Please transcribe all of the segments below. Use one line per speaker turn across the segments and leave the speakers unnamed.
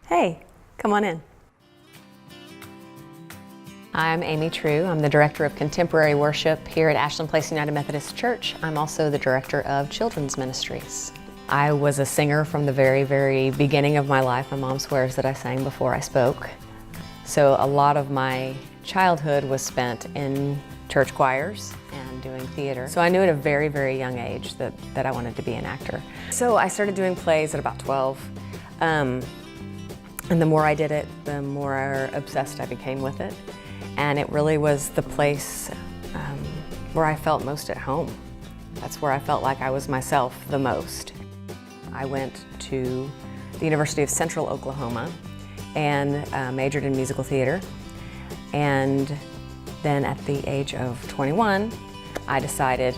Hey, come on in. I'm Amy True. I'm the Director of Contemporary Worship here at Ashland Place United Methodist Church. I'm also the Director of Children's Ministries. I was a singer from the very, very beginning of my life. My mom swears that I sang before I spoke. So a lot of my childhood was spent in church choirs and doing theater. So I knew at a very, very young age that I wanted to be an actor. So I started doing plays at about 12. And the more I did it, the more obsessed I became with it. And it really was the place where I felt most at home. That's where I felt like I was myself the most. I went to the University of Central Oklahoma and majored in musical theater. And then at the age of 21, I decided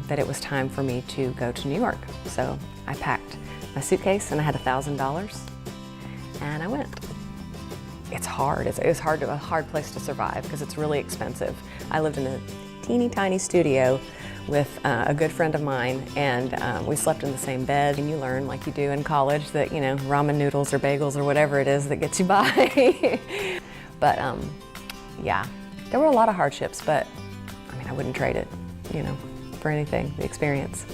that it was time for me to go to New York. So I packed my suitcase and I had $1,000 and I went. It's hard. It's a hard place to survive because it's really expensive. I lived in a teeny tiny studio with a good friend of mine, and we slept in the same bed. And you learn, like you do in college, that ramen noodles or bagels or whatever it is that gets you by. But yeah, there were a lot of hardships, but I mean, I wouldn't trade it, for anything. The experience.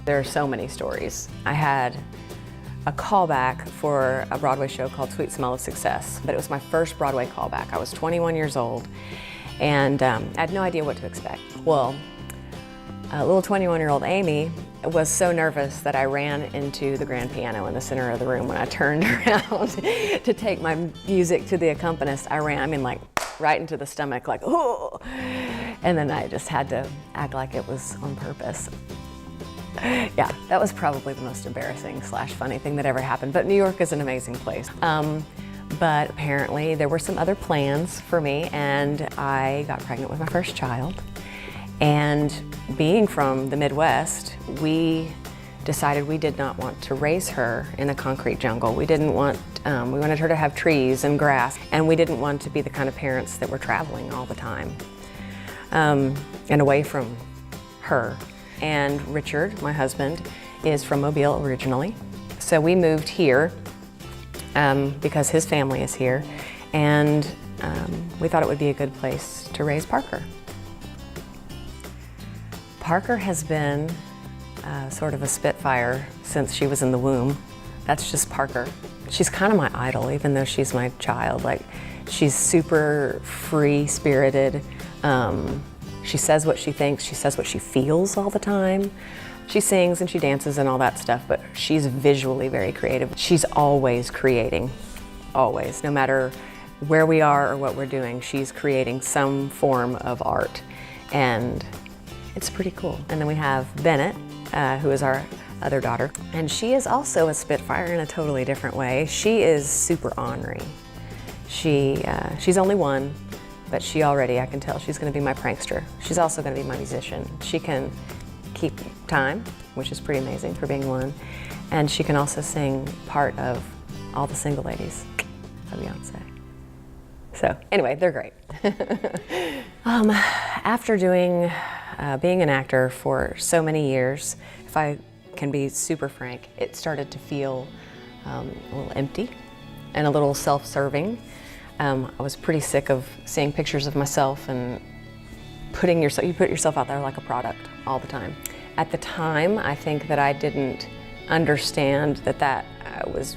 There are so many stories. I had a callback for a Broadway show called Sweet Smell of Success, but it was my first Broadway callback. I was 21 years old, and I had no idea what to expect. Well, little 21-year-old Amy was so nervous that I ran into the grand piano in the center of the room. When I turned around to take my music to the accompanist, I ran, like right into the stomach, like, oh! And then I just had to act like it was on purpose. Yeah, that was probably the most embarrassing / funny thing that ever happened. But New York is an amazing place. But apparently there were some other plans for me, and I got pregnant with my first child. And being from the Midwest, we decided we did not want to raise her in a concrete jungle. We didn't want, we wanted her to have trees and grass, and we didn't want to be the kind of parents that were traveling all the time and away from her. And Richard, my husband, is from Mobile originally. So we moved here because his family is here, and we thought it would be a good place to raise Parker. Parker has been sort of a spitfire since she was in the womb. That's just Parker. She's kind of my idol, even though she's my child. Like, she's super free-spirited. She says what she thinks, she says what she feels all the time. She sings and she dances and all that stuff, but she's visually very creative. She's always creating, always. No matter where we are or what we're doing, she's creating some form of art, and it's pretty cool. And then we have Bennett, who is our other daughter, and she is also a spitfire in a totally different way. She is super ornery. She's only one, but she already, I can tell, she's going to be my prankster. She's also going to be my musician. She can keep time, which is pretty amazing for being one, and she can also sing part of All the Single Ladies by Beyonce. So anyway, they're great. After being an actor for so many years, if I can be super frank, it started to feel a little empty and a little self-serving. I was pretty sick of seeing pictures of myself and you put yourself out there like a product all the time. At the time, I think that I didn't understand that was,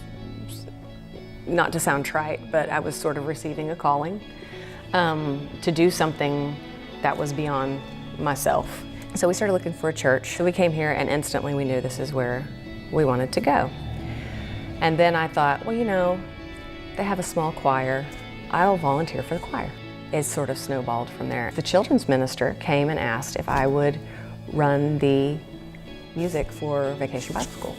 not to sound trite, but I was sort of receiving a calling to do something that was beyond myself. So we started looking for a church. So we came here and instantly we knew this is where we wanted to go. And then I thought, well, they have a small choir. I'll volunteer for the choir. It sort of snowballed from there. The children's minister came and asked if I would run the music for Vacation Bible School.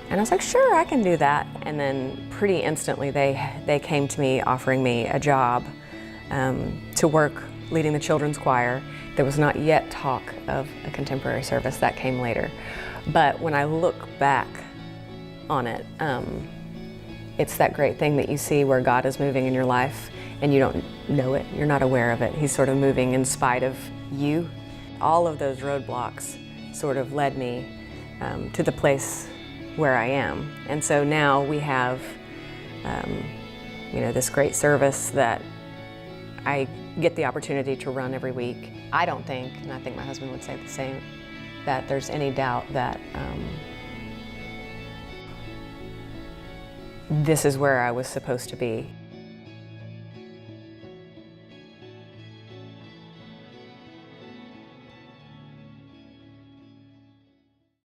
And I was like, sure, I can do that. And then pretty instantly they came to me offering me a job to work leading the children's choir. There was not yet talk of a contemporary service. That came later. But when I look back on it, it's that great thing that you see where God is moving in your life and you don't know it, you're not aware of it. He's sort of moving in spite of you. All of those roadblocks sort of led me to the place where I am. And so now we have this great service that I get the opportunity to run every week. I don't think, and I think my husband would say the same, that there's any doubt that this is where I was supposed to be.